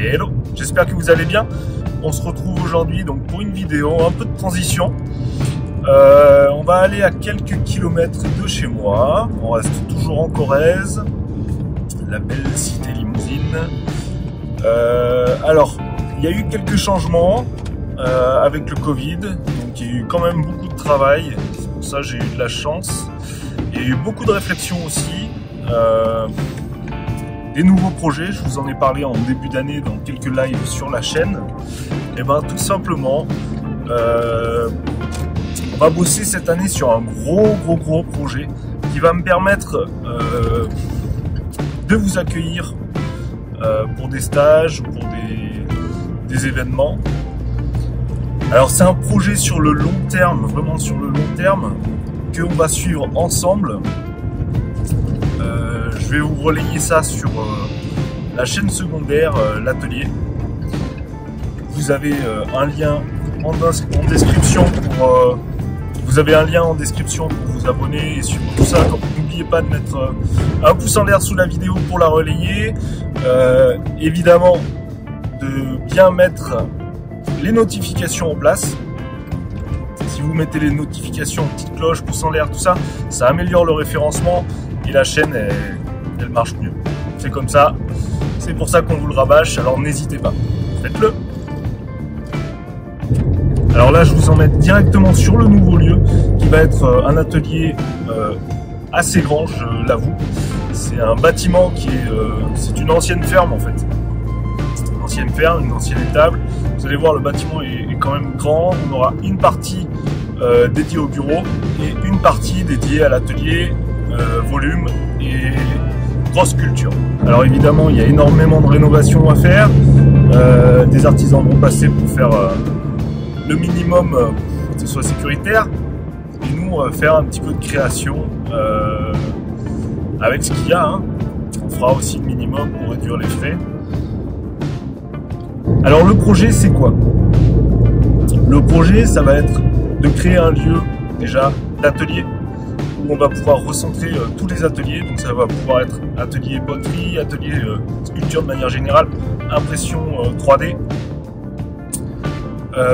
Hello, j'espère que vous allez bien. On se retrouve aujourd'hui donc pour une vidéo, un peu de transition. On va aller à quelques kilomètres de chez moi. On reste toujours en Corrèze, la belle cité limousine. Alors, il y a eu quelques changements avec le Covid. Donc il y a eu quand même beaucoup de travail. C'est pour ça que j'ai eu de la chance. Il y a eu beaucoup de réflexions aussi. Des nouveaux projets, je vous en ai parlé en début d'année dans quelques lives sur la chaîne. Et ben tout simplement, on va bosser cette année sur un gros projet qui va me permettre de vous accueillir pour des stages, pour des événements. Alors c'est un projet sur le long terme, vraiment sur le long terme, qu'on va suivre ensemble. Je vais vous relayer ça sur la chaîne secondaire, l'atelier. Vous avez un lien en description pour vous abonner et suivre tout ça. N'oubliez pas de mettre un pouce en l'air sous la vidéo pour la relayer. Évidemment, de bien mettre les notifications en place. Si vous mettez les notifications, petite cloche, pouce en l'air, tout ça, ça améliore le référencement et la chaîne elle marche mieux. C'est comme ça, c'est pour ça qu'on vous le rabâche, alors n'hésitez pas, faites-le. Alors là, je vous emmène directement sur le nouveau lieu qui va être un atelier assez grand, je l'avoue. C'est un bâtiment qui est, c'est une ancienne ferme en fait. Une ancienne ferme, une ancienne étable. Vous allez voir, le bâtiment est quand même grand. On aura une partie dédiée au bureau et une partie dédiée à l'atelier, volume et grosse culture. Alors évidemment, il y a énormément de rénovations à faire. Des artisans vont passer pour faire le minimum pour que ce soit sécuritaire. Et nous, on va faire un petit peu de création avec ce qu'il y a. Hein. On fera aussi le minimum pour réduire les frais. Alors le projet, c'est quoi? Le projet, ça va être de créer un lieu déjà d'atelier où on va pouvoir recentrer tous les ateliers. Donc ça va pouvoir être atelier poterie, atelier sculpture de manière générale, impression 3D.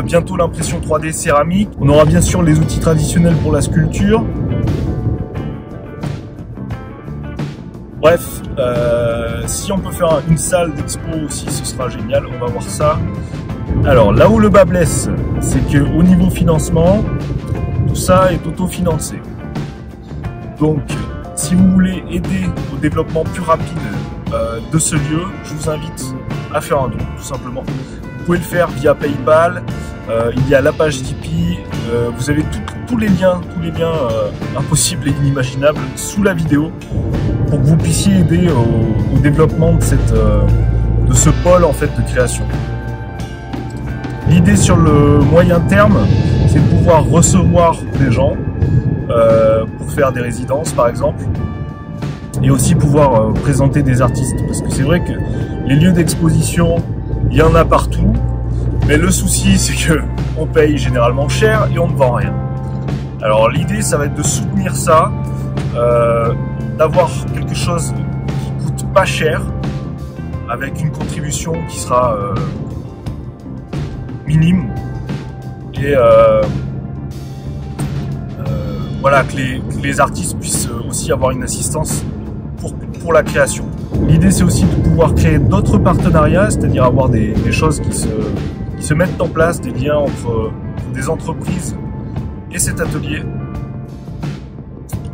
Bientôt l'impression 3D céramique. On aura bien sûr les outils traditionnels pour la sculpture. Bref, si on peut faire une salle d'expo aussi, ce sera génial, on va voir ça. Alors là où le bas blesse, c'est qu'au niveau financement, tout ça est autofinancé. Donc si vous voulez aider au développement plus rapide de ce lieu, je vous invite à faire un don, tout simplement. Vous pouvez le faire via PayPal, il y a la page Tipeee, vous avez tous les liens impossibles et inimaginables sous la vidéo pour que vous puissiez aider au développement de ce pôle en fait de création. L'idée sur le moyen terme, c'est de pouvoir recevoir des gens pour faire des résidences par exemple, et aussi pouvoir présenter des artistes, parce que c'est vrai que les lieux d'exposition, il y en a partout, mais le souci c'est que on paye généralement cher et on ne vend rien. Alors l'idée, ça va être de soutenir ça, d'avoir quelque chose qui coûte pas cher, avec une contribution qui sera minime, et voilà, que les artistes puissent aussi avoir une assistance pour la création. L'idée, c'est aussi de pouvoir créer d'autres partenariats, c'est-à-dire avoir des choses qui se mettent en place, des liens entre des entreprises et cet atelier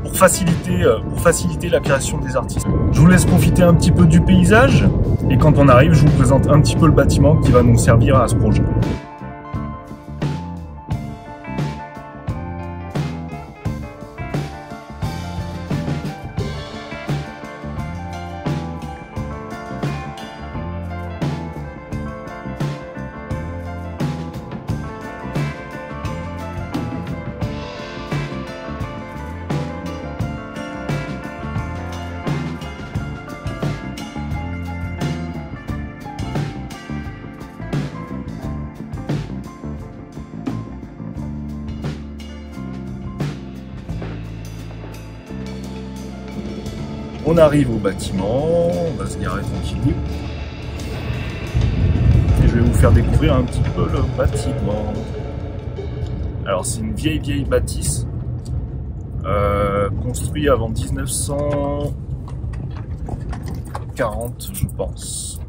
pour faciliter la création des artistes. Je vous laisse profiter un petit peu du paysage et quand on arrive, je vous présente un petit peu le bâtiment qui va nous servir à ce projet. On arrive au bâtiment, on va se garer tranquille. faire découvrir un petit peu le bâtiment. Alors c'est une vieille bâtisse construite avant 1940 je pense.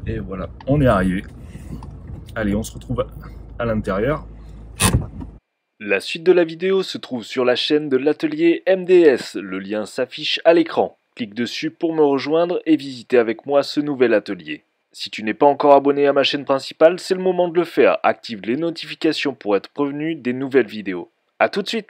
Et voilà, on est arrivé. Allez, on se retrouve à l'intérieur. La suite de la vidéo se trouve sur la chaîne de l'atelier MDS, le lien s'affiche à l'écran. Clique dessus pour me rejoindre et visiter avec moi ce nouvel atelier. Si tu n'es pas encore abonné à ma chaîne principale, c'est le moment de le faire. Active les notifications pour être prévenu des nouvelles vidéos. A tout de suite!